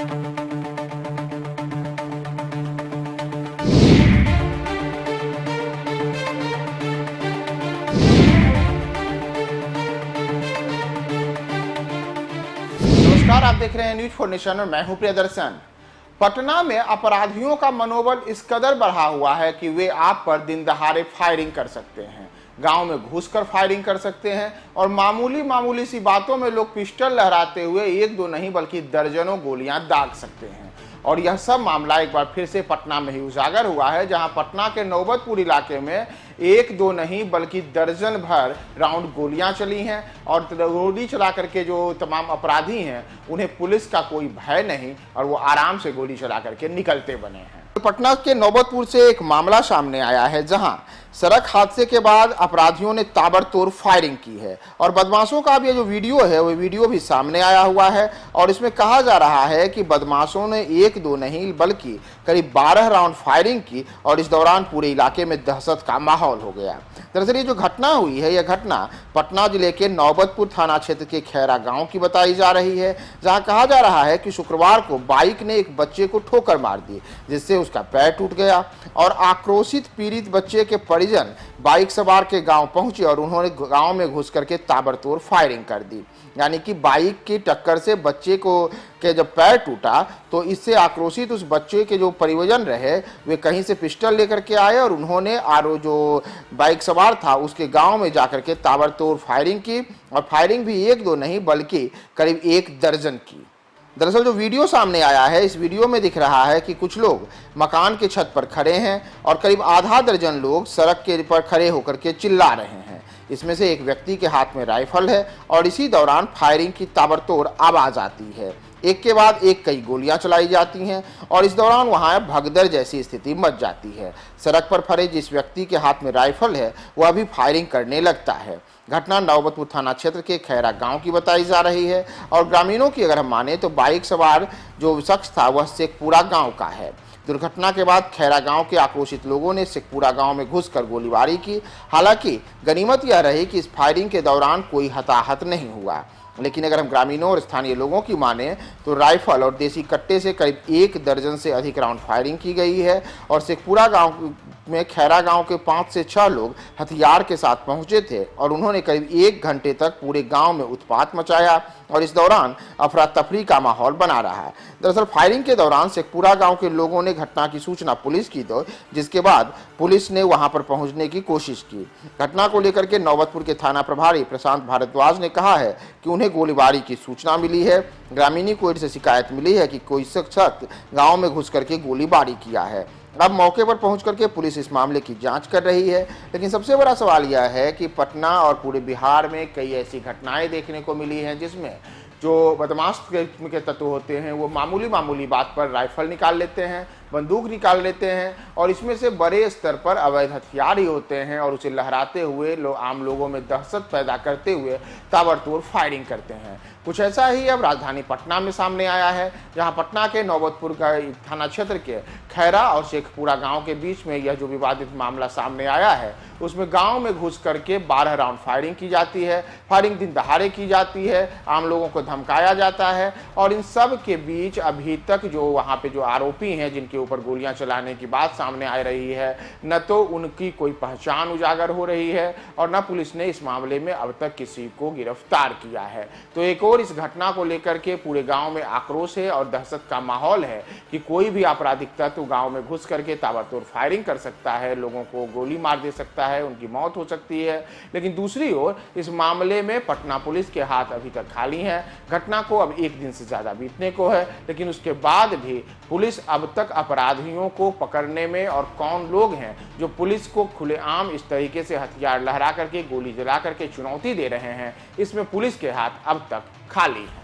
नमस्कार, आप देख रहे हैं न्यूज 4 नेशन और मैं हूं प्रियदर्शन। पटना में अपराधियों का मनोबल इस कदर बढ़ा हुआ है कि वे आप पर दिन दहाड़े फायरिंग कर सकते हैं, गांव में घुसकर फायरिंग कर सकते हैं और मामूली सी बातों में लोग पिस्टल लहराते हुए एक दो नहीं बल्कि दर्जनों गोलियां दाग सकते हैं। और यह सब मामला एक बार फिर से पटना में ही उजागर हुआ है, जहां पटना के नौबतपुर इलाके में एक दो नहीं बल्कि दर्जन भर राउंड गोलियां चली हैं और गोली चला करके जो तमाम अपराधी हैं उन्हें पुलिस का कोई भय नहीं और वो आराम से गोली चला करके निकलते बने हैं। पटना के नौबतपुर से एक मामला सामने आया है, जहां सड़क हादसे के बाद अपराधियों ने ताबड़तोड़ फायरिंग की है और बदमाशों का अब ये जो वीडियो है वो वीडियो भी सामने आया हुआ है और इसमें कहा जा रहा है कि बदमाशों ने एक दो नहीं बल्कि करीब 12 राउंड फायरिंग की और इस दौरान पूरे इलाके में दहशत का माहौल हो गया। दरअसल ये जो घटना हुई है, यह घटना पटना जिले के नौबतपुर थाना क्षेत्र के खैरा गांव की बताई जा रही है, जहां कहा जा रहा है कि शुक्रवार को बाइक ने एक बच्चे को ठोकर मार दी, जिससे उसका पैर टूट गया और आक्रोशित पीड़ित बच्चे के परिजन बाइक सवार के गांव पहुंचे और उन्होंने गांव में घुस करके ताबड़तोड़ फायरिंग कर दी। यानी कि बाइक की टक्कर से बच्चे को के जब पैर टूटा तो इससे आक्रोशित उस बच्चे के जो परिजन रहे वे कहीं से पिस्टल लेकर के आए और उन्होंने जो बाइक सवार था उसके गांव में जाकर के ताबड़तोड़ फायरिंग की और फायरिंग भी एक दो नहीं बल्कि करीब एक दर्जन की। दरअसल जो वीडियो सामने आया है, इस वीडियो में दिख रहा है कि कुछ लोग मकान के छत पर खड़े हैं और करीब आधा दर्जन लोग सड़क के पर खड़े होकर के चिल्ला रहे हैं। इसमें से एक व्यक्ति के हाथ में राइफल है और इसी दौरान फायरिंग की ताबड़तोड़ आवाज आती है। एक के बाद एक कई गोलियां चलाई जाती हैं और इस दौरान वहां भगदड़ जैसी स्थिति मच जाती है। सड़क पर खड़े जिस व्यक्ति के हाथ में राइफल है वह भी फायरिंग करने लगता है। घटना नौबतपुर थाना क्षेत्र के खैरा गांव की बताई जा रही है और ग्रामीणों की अगर हम माने तो बाइक सवार जो शख्स था वह शेखपुरा गांव का है। दुर्घटना के बाद खैरा गांव के आक्रोशित लोगों ने शेखपुरा गांव में घुसकर गोलीबारी की। हालांकि गनीमत यह रही कि इस फायरिंग के दौरान कोई हताहत नहीं हुआ, लेकिन अगर हम ग्रामीणों और स्थानीय लोगों की माने तो राइफल और देसी कट्टे से करीब एक दर्जन से अधिक राउंड फायरिंग की गई है और शेखपुरा गांव में खैरा गांव के 5 से 6 लोग हथियार के साथ पहुंचे थे और उन्होंने करीब 1 घंटे तक पूरे गांव में उत्पात मचाया और इस दौरान अफरा तफरी का माहौल बना रहा है। दरअसल फायरिंग के दौरान शेखपुरा गांव के लोगों ने घटना की सूचना पुलिस की दी, जिसके बाद पुलिस ने वहां पर पहुंचने की कोशिश की। घटना को लेकर के नौबतपुर के थाना प्रभारी प्रशांत भारद्वाज ने कहा है कि उन्हें गोलीबारी की सूचना मिली है। ग्रामीणी को इनसे शिकायत मिली है कि कोई शख्स गाँव में घुस करके गोलीबारी किया है। अब मौके पर पहुंच करके पुलिस इस मामले की जांच कर रही है, लेकिन सबसे बड़ा सवाल यह है कि पटना और पूरे बिहार में कई ऐसी घटनाएं देखने को मिली हैं जिसमें जो बदमाश के तत्व होते हैं वो मामूली बात पर राइफल निकाल लेते हैं, बंदूक निकाल लेते हैं और इसमें से बड़े स्तर पर अवैध हथियार ही होते हैं और उसे लहराते हुए आम लोगों में दहशत पैदा करते हुए ताबड़तोड़ फायरिंग करते हैं। कुछ ऐसा ही अब राजधानी पटना में सामने आया है, जहां पटना के नौबतपुर का थाना क्षेत्र के खैरा और शेखपुरा गांव के बीच में यह जो विवादित मामला सामने आया है उसमें गांव में घुस करके 12 राउंड फायरिंग की जाती है। फायरिंग दिन दहाड़े की जाती है, आम लोगों को धमकाया जाता है और इन सब के बीच अभी तक जो वहां पे जो आरोपी हैं जिनके ऊपर गोलियां चलाने की बात सामने आ रही है, न तो उनकी कोई पहचान उजागर हो रही है और न पुलिस ने इस मामले में अब तक किसी को गिरफ्तार किया है। तो एक और इस घटना को लेकर के पूरे गांव में आक्रोश है और दहशत का माहौल है कि कोई भी आपराधिक तत्व गांव में घुस करके ताबड़तोड़ फायरिंग कर सकता है, लोगों को गोली मार दे सकता है, उनकी मौत हो सकती है। लेकिन दूसरी ओर इस मामले में पटना पुलिस के हाथ अभी तक खाली हैं। घटना को अब 1 दिन से ज्यादा बीतने को है, लेकिन उसके बाद भी पुलिस अब तक अपराधियों को पकड़ने में और कौन लोग हैं जो पुलिस को खुलेआम इस तरीके से हथियार लहरा करके गोली जला करके चुनौती दे रहे हैं, इसमें पुलिस के हाथ अब तक खाली है।